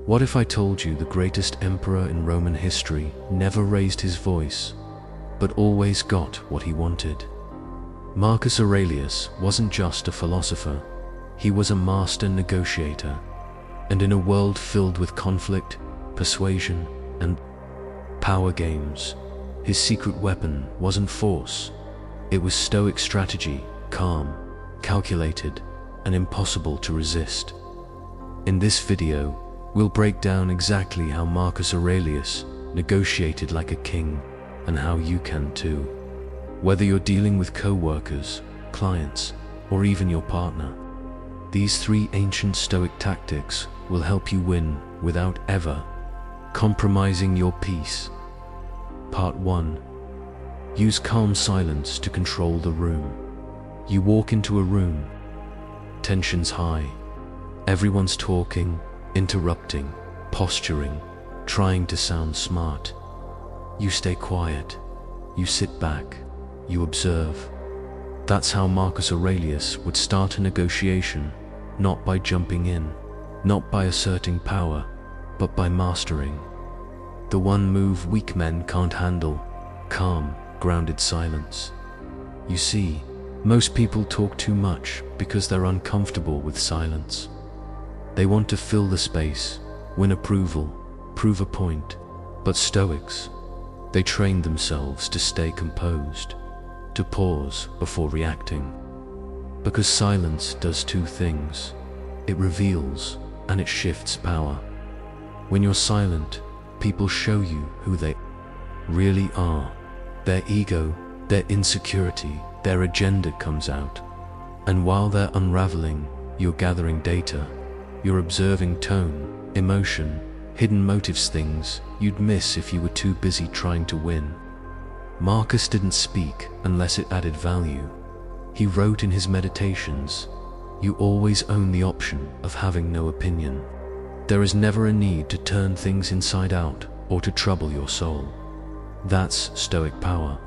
What if I told you the greatest emperor in Roman history never raised his voice, but always got what he wanted? Marcus Aurelius wasn't just a philosopher, he was a master negotiator. And in a world filled with conflict, persuasion, and power games, his secret weapon wasn't force. It was Stoic strategy, calm, calculated, and impossible to resist. In this video, we'll break down exactly how Marcus Aurelius negotiated like a king and how you can too. Whether you're dealing with co-workers, clients, or even your partner, these 3 ancient Stoic tactics will help you win without ever compromising your peace. Part 1. Use calm silence to control the room. You walk into a room, tension's high, everyone's talking, interrupting, posturing, trying to sound smart. You stay quiet, you sit back, you observe. That's how Marcus Aurelius would start a negotiation, not by jumping in, not by asserting power, but by mastering the one move weak men can't handle: calm, grounded silence. You see, most people talk too much because they're uncomfortable with silence. They want to fill the space, win approval, prove a point. But Stoics, they train themselves to stay composed, to pause before reacting. Because silence does 2 things. It reveals and it shifts power. When you're silent, people show you who they really are. Their ego, their insecurity, their agenda comes out. And while they're unraveling, you're gathering data. You're observing tone, emotion, hidden motives, things you'd miss if you were too busy trying to win. Marcus didn't speak unless it added value. He wrote in his meditations, "You always own the option of having no opinion." There is never a need to turn things inside out or to trouble your soul. That's Stoic power.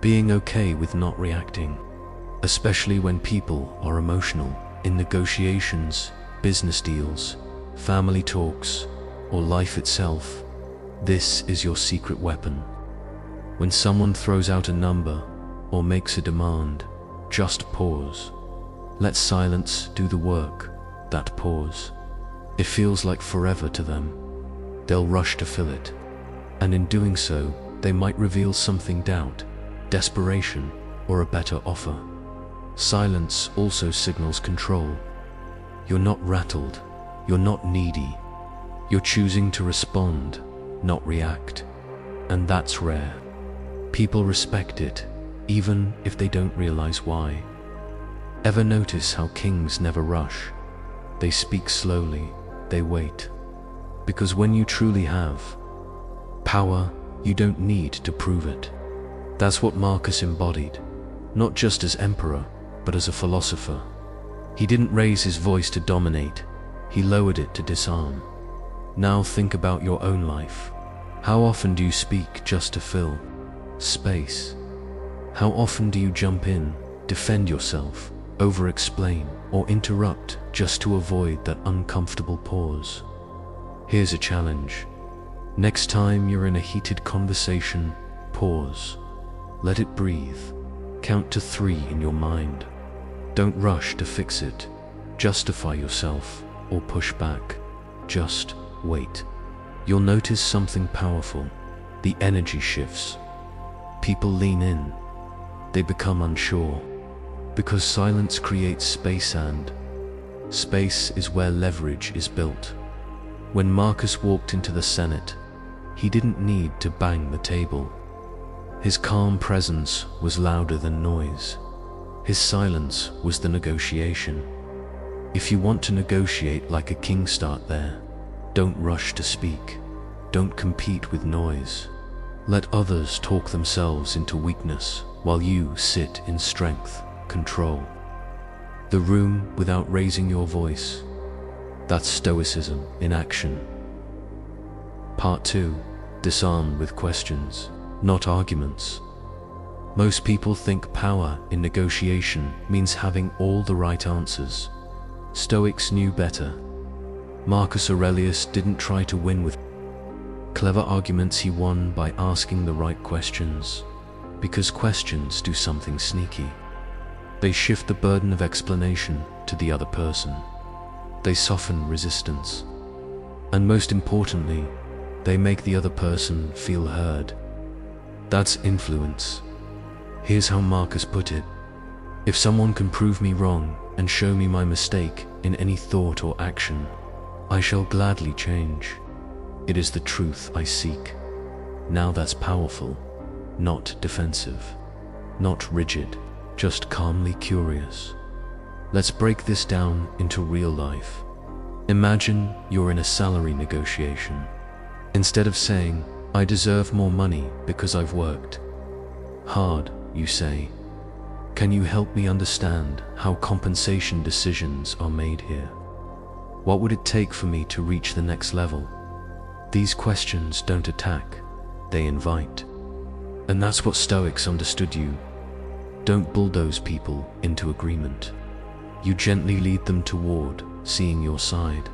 Being okay with not reacting, especially when people are emotional, in negotiations, business deals, family talks, or life itself. This is your secret weapon. When someone throws out a number or makes a demand, just pause. Let silence do the work. That pause. It feels like forever to them. They'll rush to fill it. And in doing so, they might reveal something: doubt, desperation, or a better offer. Silence also signals control. You're not rattled. You're not needy. You're choosing to respond, not react. And that's rare. People respect it, even if they don't realize why. Ever notice how kings never rush? They speak slowly, they wait. Because when you truly have power, you don't need to prove it. That's what Marcus embodied, not just as emperor, but as a philosopher. He didn't raise his voice to dominate, he lowered it to disarm. Now think about your own life. How often do you speak just to fill space? How often do you jump in, defend yourself, over-explain, or interrupt just to avoid that uncomfortable pause? Here's a challenge. Next time you're in a heated conversation, pause. Let it breathe. Count to 3 in your mind. Don't rush to fix it, justify yourself, or push back. Just wait. You'll notice something powerful. The energy shifts. People lean in. They become unsure. Because silence creates space, and space is where leverage is built. When Marcus walked into the Senate, he didn't need to bang the table. His calm presence was louder than noise. His silence was the negotiation. If you want to negotiate like a king, start there. Don't rush to speak. Don't compete with noise. Let others talk themselves into weakness while you sit in strength, control. The room without raising your voice. That's Stoicism in action. Part 2. Disarm with questions, not arguments. Most people think power in negotiation means having all the right answers. Stoics knew better. Marcus Aurelius didn't try to win with clever arguments. He won by asking the right questions, because questions do something sneaky. They shift the burden of explanation to the other person. They soften resistance. And most importantly, they make the other person feel heard. That's influence. Here's how Marcus put it: if someone can prove me wrong and show me my mistake in any thought or action, I shall gladly change. It is the truth I seek. Now that's powerful, not defensive, not rigid, just calmly curious. Let's break this down into real life. Imagine you're in a salary negotiation. Instead of saying, "I deserve more money because I've worked hard," you say, "Can you help me understand how compensation decisions are made here? What would it take for me to reach the next level?" These questions don't attack, they invite. And that's what Stoics understood. You don't bulldoze people into agreement. You gently lead them toward seeing your side.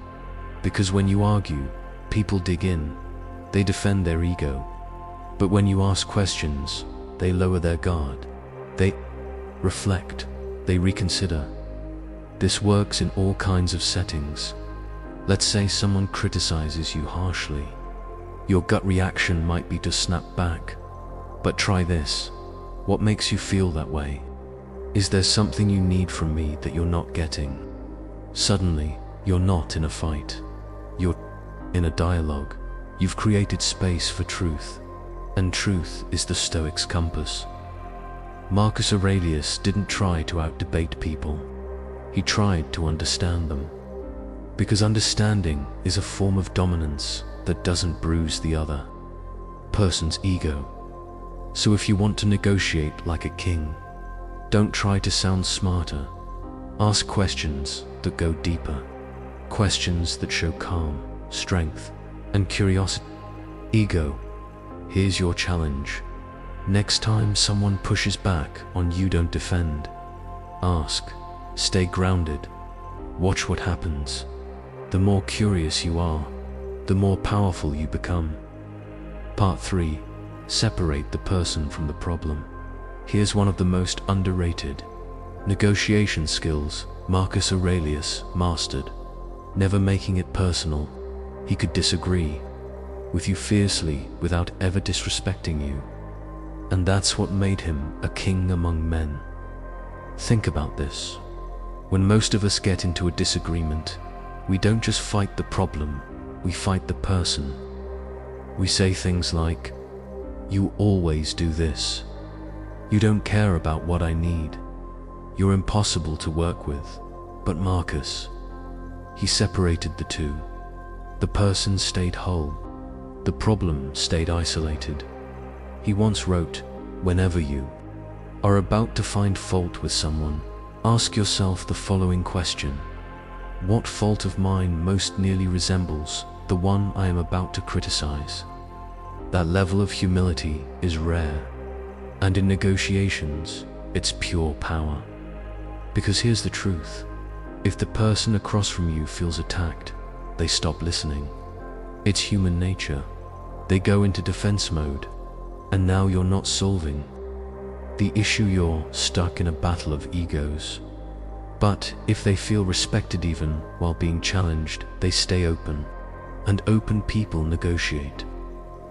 Because when you argue, people dig in, they defend their ego. But when you ask questions, they lower their guard. They reflect, they reconsider. This works in all kinds of settings. Let's say someone criticizes you harshly. Your gut reaction might be to snap back. But try this. What makes you feel that way? Is there something you need from me that you're not getting? Suddenly, you're not in a fight. You're in a dialogue. You've created space for truth. And truth is the Stoic's compass. Marcus Aurelius didn't try to out-debate people. He tried to understand them. Because understanding is a form of dominance that doesn't bruise the other person's ego. So if you want to negotiate like a king, don't try to sound smarter. Ask questions that go deeper. Questions that show calm, strength, and curiosity. Ego, here's your challenge. Next time someone pushes back on you, don't defend. Ask, stay grounded. Watch what happens. The more curious you are, the more powerful you become. Part 3. Separate the person from the problem. Here's one of the most underrated negotiation skills Marcus Aurelius mastered. Never making it personal. He could disagree with you fiercely without ever disrespecting you. And that's what made him a king among men. Think about this. When most of us get into a disagreement, we don't just fight the problem, we fight the person. We say things like, "You always do this. You don't care about what I need. You're impossible to work with." But Marcus, he separated the two. The person stayed whole. The problem stayed isolated. He once wrote, "Whenever you are about to find fault with someone, ask yourself the following question: what fault of mine most nearly resembles the one I am about to criticize?" That level of humility is rare, and in negotiations, it's pure power. Because here's the truth: if the person across from you feels attacked, they stop listening. It's human nature. They go into defense mode, and now you're not solving the issue, you're stuck in a battle of egos. But if they feel respected even while being challenged, they stay open. And open people negotiate.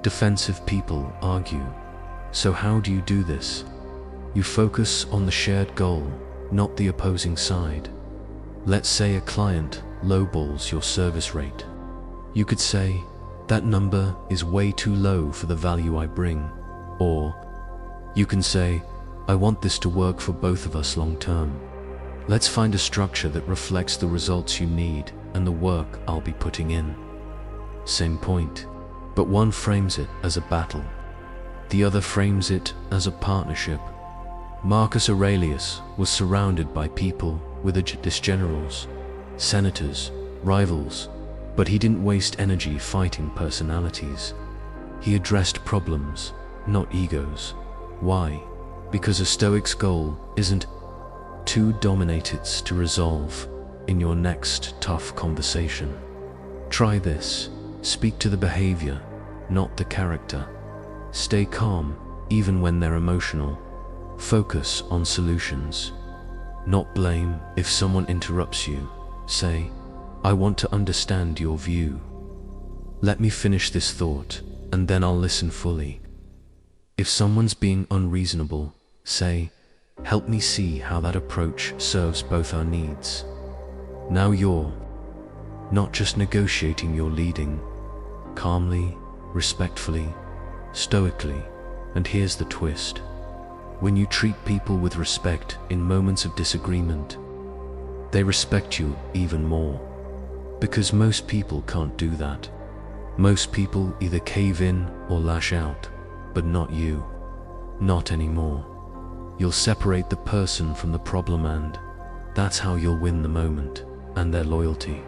Defensive people argue. So how do you do this? You focus on the shared goal, not the opposing side. Let's say a client lowballs your service rate. You could say, "That number is way too low for the value I bring." Or you can say, "I want this to work for both of us long term. Let's find a structure that reflects the results you need and the work I'll be putting in." Same point, but one frames it as a battle. The other frames it as a partnership. Marcus Aurelius was surrounded by people with generals, senators, rivals, but he didn't waste energy fighting personalities. He addressed problems, not egos. Why? Because a Stoic's goal isn't to dominate, it's to resolve in your next tough conversation. Try this. Speak to the behavior, not the character. Stay calm, even when they're emotional. Focus on solutions, not blame. If someone interrupts you, say, "I want to understand your view. Let me finish this thought, and then I'll listen fully." If someone's being unreasonable, say, "Help me see how that approach serves both our needs." Now you're not just negotiating, you're leading. Calmly, respectfully, stoically. And here's the twist. When you treat people with respect in moments of disagreement, they respect you even more. Because most people can't do that. Most people either cave in or lash out, but not you. Not anymore. You'll separate the person from the problem, and that's how you'll win the moment and their loyalty.